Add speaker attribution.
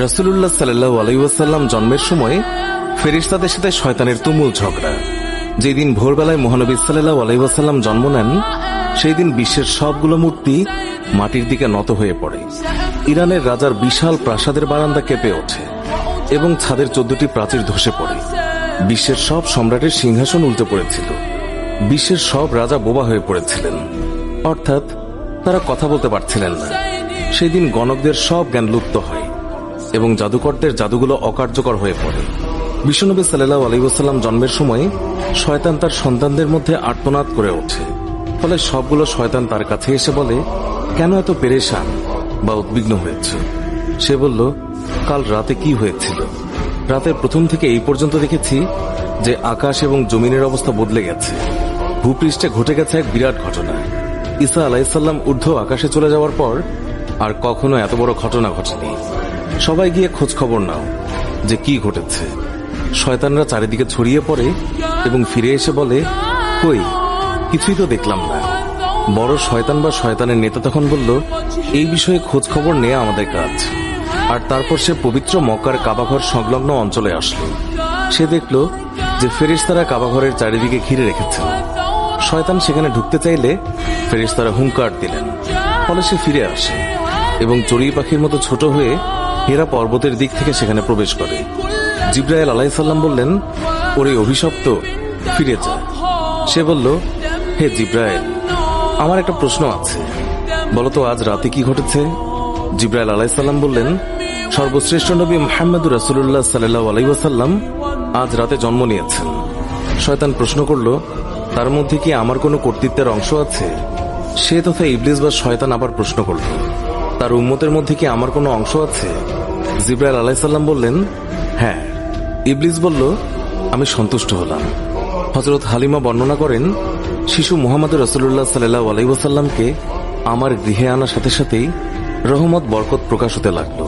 Speaker 1: রাসূলুল্লাহ সাল্লাল্লাহু আলাইহি ওয়াসাল্লাম জন্মের সময় ফেরেশতাদের সাথে শয়তানের তুমুল ঝগড়া। যেদিন ভোরবেলায় মহানবী সাল্লাল্লাহু আলাইহি ওয়াসাল্লাম জন্ম নেন, সেই দিন বিশ্বের সবগুলো মূর্তি মাটির দিকে নত হয়ে পড়ে। ইরানের রাজার বিশাল প্রাসাদের বারান্দা কেঁপে ওঠে এবং ছাদের 14টি প্রাচীর ধসে পড়ে। বিশ্বের সব সম্রাটের সিংহাসন উল্টে পড়েছিল। বিশ্বের সব রাজা বোবা হয়ে পড়েছিলেন, অর্থাৎ তারা কথা বলতে পারছিলেন না। সেই দিন গণকদের সব জ্ঞান লুপ্ত হয় এবং জাদুকরদের জাদুগুলো অকার্যকর হয়ে পড়ে। বিশ্বনবী সাল্লাল্লাহু আলাইহি ওয়াসাল্লাম জন্মের সময় শয়তান তার সন্তানদের মধ্যে আর্তনাদ করে ওঠে। ফলে সবগুলো শয়তান তার কাছে এসে বলে, কেন এত পেরেশান বা উদ্বিগ্ন হয়েছে? সে বলল, কাল রাতে কি হয়েছিল? রাতের প্রথম থেকে এই পর্যন্ত দেখেছি যে আকাশ এবং জমিনের অবস্থা বদলে গেছে। ভূপৃষ্ঠে ঘটে গেছে এক বিরাট ঘটনা। ঈসা আলাইহিসসালাম ঊর্ধ্ব আকাশে চলে যাওয়ার পর আর কখনো এত বড় ঘটনা ঘটেনি। সবাই গিয়ে খোঁজ খবর নাও যে কি ঘটেছে। শয়তানরা চারিদিকে ছড়িয়ে পড়ে এবং ফিরে এসে বলে, কই, কিছুই তো দেখলাম না। বড় শয়তান বা শয়তানের নেতা তখন বলল, এই বিষয়ে খোঁজ খবর নেওয়া আমাদের কাজ। আর তারপর সে পবিত্র মক্কার কাবাঘর সংলগ্ন অঞ্চলে আসলো। সে দেখল যে ফেরেশতারা কাবাঘরের চারিদিকে ঘিরে রেখেছেন। শয়তান সেখানে ঢুকতে চাইলে ফেরেশতারা হুঙ্কার দিলেন। ফলে সে ফিরে আসে এবং চড়ুই পাখির মতো ছোট হয়ে হেরা পর্বতের দিক থেকে সেখানে প্রবেশ করে। জিবরাইল আলাইহিস সালাম বললেন, ওরে অভিশপ্ত, ফিরে যা। সে বলল, হে জিবরাইল, আমার একটা প্রশ্ন আছে, বলতো আজ রাতে কি ঘটেছে? জিবরাইল আলাইহিস সালাম বললেন, সর্বশ্রেষ্ঠ নবী মুহাম্মদুর রাসূলুল্লাহ সাল্লাল্লাহু আলাইহি ওয়াসাল্লাম আজ রাতে জন্ম নিয়েছেন। শয়তান প্রশ্ন করল, তার মধ্যে কি আমার কোনো কর্তৃত্বের অংশ আছে? সে তথা ইবলিস বা শয়তান আবার প্রশ্ন করল, তার উম্মতের মধ্যে কি আমার কোনো অংশ আছে? জিবরাইল আলাইহিস সালাম বললেন, হ্যাঁ। ইবলিস বলল, আমি সন্তুষ্ট হলাম। হযরত হালিমা বর্ণনা করেন, শিশু মুহাম্মদ রাসূলুল্লাহ সাল্লাল্লাহু আলাইহি ওয়াসাল্লামকে আমার গৃহে আনার সাথে সাথেই রহমত বরকত প্রকাশ হতে লাগলো।